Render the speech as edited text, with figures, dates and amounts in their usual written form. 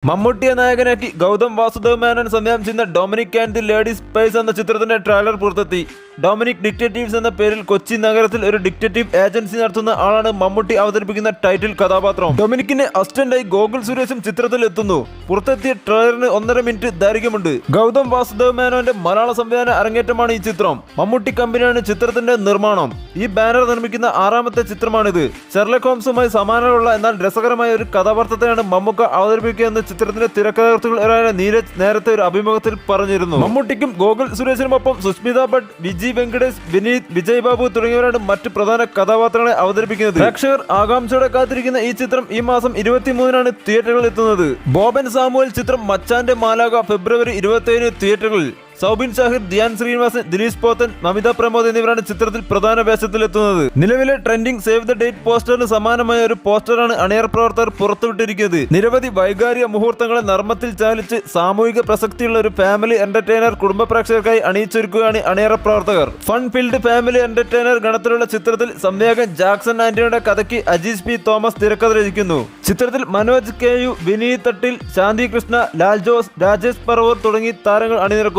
മമ്മൂട്ടിയെ നായകനാക്കി ഗൗതം വാസുദേവ് മേനോൻ സംവിധാനം ചെയ്യുന്ന Dominic and the lady spice എന്ന ചിത്രത്തിന്റെ ട്രെയിലർ പുറത്തെത്തി. ഡൊമിനിക് ഡിറ്റക്റ്റീവ്സ് എന്ന പേരിൽ കൊച്ചി നഗരത്തിൽ ഒരു ഡിറ്റക്റ്റീവ് ഏജൻസി നടത്തുന്ന ആളാണ് മമ്മൂട്ടി അവതരിപ്പിക്കുന്ന ടൈറ്റിൽ കഥാപാത്രം. ഡൊമിനിക്കിന്റെ അസിസ്റ്റന്റായി ഗോകുൽ സുരേഷും ചിത്രത്തിൽ എത്തുന്നു. പുറത്തെത്തിയ ട്രെയിലറിന് 1.5 മിനിറ്റ് ദൈർഘ്യമുണ്ട്. ഗൗതം വാസുദേവ് മേനോന്റെ മലയാള സംവിധാന അരങ്ങേറ്റമാണ് ഈ ചിത്രം. മമ്മൂട്ടി കമ്പനിയാണ് ചിത്രത്തിന്റെ നിർമ്മാണം. ഈ ബാനർ നിർമ്മിക്കുന്ന 6ാമത്തെ ചിത്രമാണിത്. ഷെർലക് ഹോംസുമായി സമാനമുള്ള എന്നാൽ രസകരമായ ഒരു കഥാപാത്രത്തെയാണ് മമ്മൂക്ക അവതരിപ്പിക്കുക എന്ന് ചിത്രത്തിന്റെ തിരക്കഥാകൃത്തുക്കളായ നീരജ് നേരത്തെ ഒരു അഭിമുഖത്തിൽ പറഞ്ഞിരുന്നു. മമ്മൂട്ടിക്കും ഗോകുൽ സുരേഷിനുമൊപ്പം സുസ്മിത ഭട്ട്, വിജി വെങ്കടേഷ്, വിനീത്, വിജയ് ബാബു തുടങ്ങിയവരാണ് മറ്റ് പ്രധാന കഥാപാത്രങ്ങളെ അവതരിപ്പിക്കുന്നത്. പ്രേക്ഷകർ ആകാംക്ഷയോടെ കാത്തിരിക്കുന്ന ഈ ചിത്രം ഈ മാസം 23-നാണ് തിയേറ്ററുകളിൽ എത്തുന്നത്. ബോബൻ സാമുവൽ ചിത്രം മച്ചാന്റെ മാലാക ഫെബ്രുവരി 27-ന് തിയേറ്ററുകളിൽ. സൗബിൻ ഷാഹിർ, ധ്യാൻ ശ്രീനിവാസൻ, ദിലീഷ് പോത്തൻ, നമിത പ്രമോദ് എന്നിവരാണ് ചിത്രത്തിൽ പ്രധാന വേഷത്തിലെത്തുന്നത്. നിലവിലെ ട്രെൻഡിംഗ് സേവ് ദ ഡേറ്റ് പോസ്റ്ററിന് സമാനമായ ഒരു പോസ്റ്ററാണ് അണിയർ പ്രവർത്തകർ പുറത്തുവിട്ടിരിക്കുന്നത്. നിരവധി വൈകാരിക മുഹൂർത്തങ്ങളെ നർമ്മത്തിൽ ചാലിച്ച് സാമൂഹിക പ്രസക്തിയുള്ള ഒരു ഫാമിലി എന്റർടൈനർ കുടുംബ പ്രേക്ഷകർക്കായി അണിയിച്ചൊരുക്കുകയാണ് അണിയറ പ്രവർത്തകർ. ഫൺ ഫീൽഡ് ഫാമിലി എന്റർടൈനർ ഗണത്തിലുള്ള ചിത്രത്തിൽ സംവിധായകൻ ജാക്സൺ ആന്റണിയുടെ കഥയ്ക്ക് അജീസ് പി തോമസ് തിരക്കഥ രചിക്കുന്നു. ചിത്രത്തിൽ മനോജ് കെ യു, വിനീത് തട്ടിൽ, ശാന്തി കൃഷ്ണ, ലാൽ ജോസ്, രാജേഷ് പറവൂർ തുടങ്ങി താരങ്ങൾ അണിനിരക്കുന്നു.